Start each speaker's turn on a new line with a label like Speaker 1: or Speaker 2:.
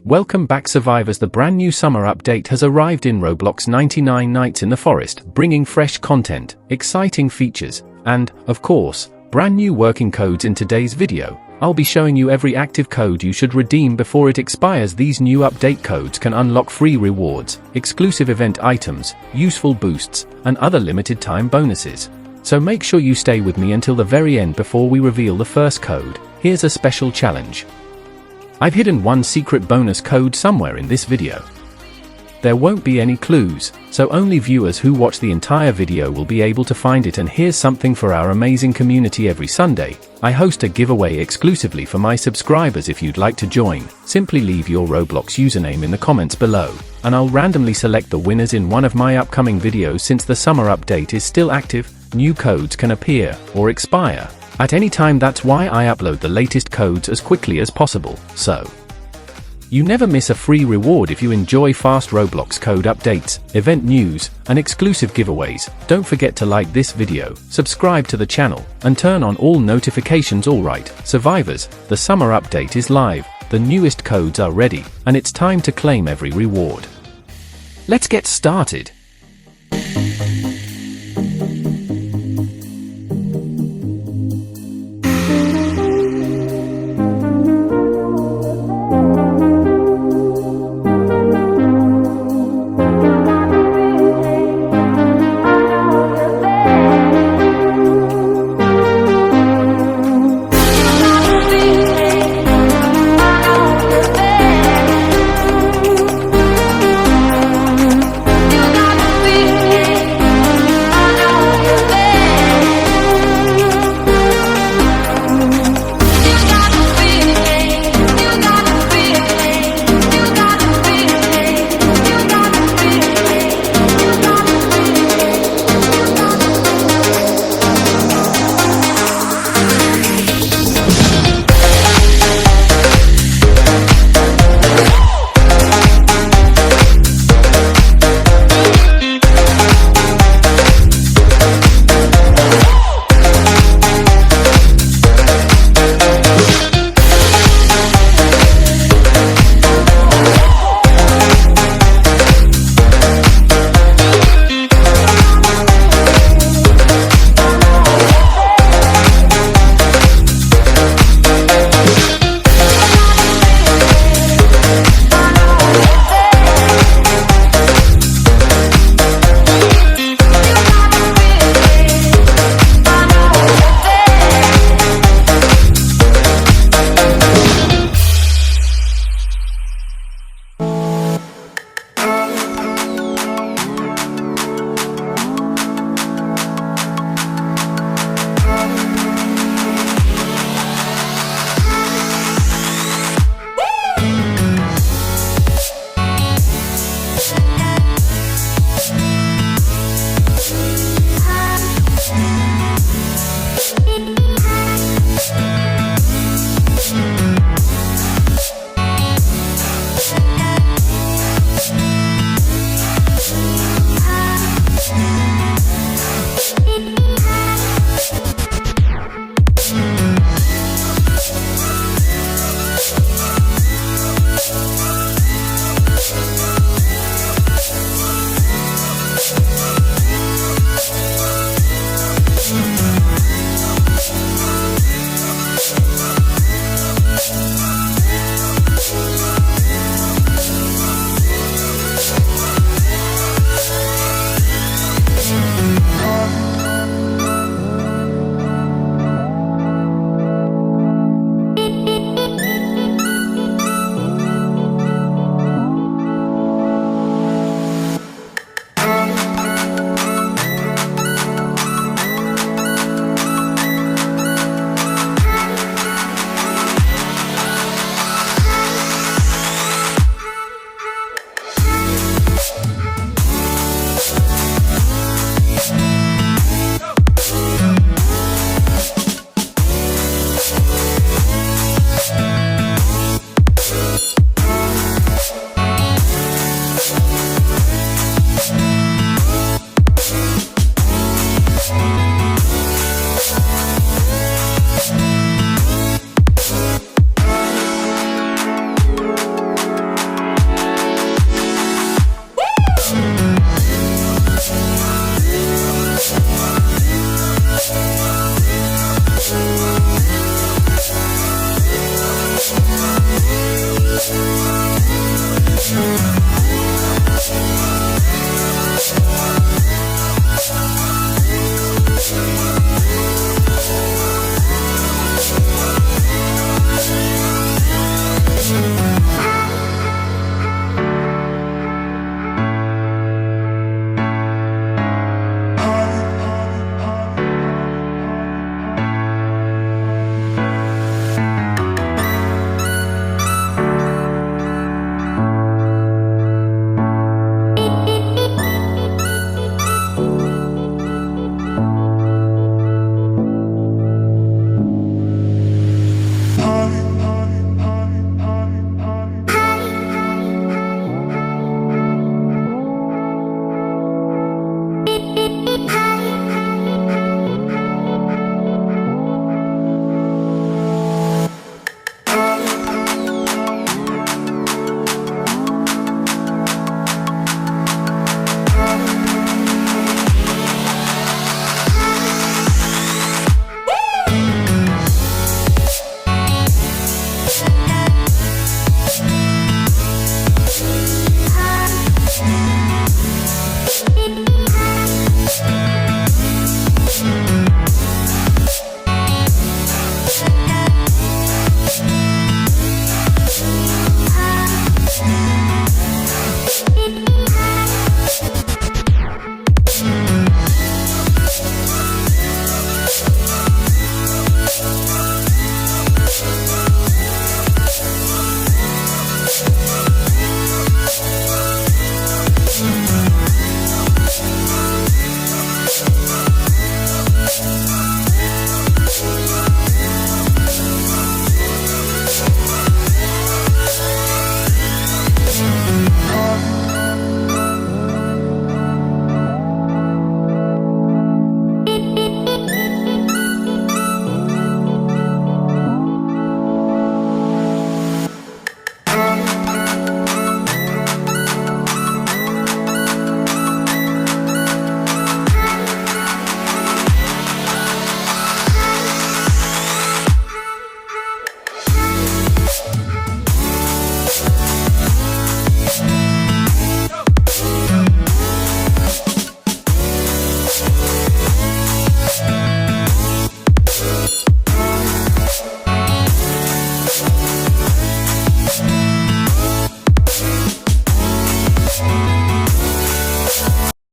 Speaker 1: Welcome back survivors. The brand new summer update has arrived in Roblox 99 Nights in the Forest, bringing fresh content, exciting features, and, of course, brand new working codes. In today's video, I'll be showing you every active code you should redeem before it expires. These new update codes can unlock free rewards, exclusive event items, useful boosts, and other limited time bonuses. So make sure you stay with me until the very end before we reveal the first code. Here's a special challenge. I've hidden one secret bonus code somewhere in this video. There won't be any clues, so only viewers who watch the entire video will be able to find it. And here's something for our amazing community. Every Sunday, I host a giveaway exclusively for my subscribers. If you'd like to join, simply leave your Roblox username in the comments below, and I'll randomly select the winners in one of my upcoming videos. Since the summer update is still active, new codes can appear or expire at any time. That's why I upload the latest codes as quickly as possible, so you never miss a free reward. If you enjoy fast Roblox code updates, event news, and exclusive giveaways, don't forget to like this video, subscribe to the channel, and turn on all notifications. Alright, survivors, the summer update is live, the newest codes are ready, and it's time to claim every reward. Let's get started.
Speaker 2: You got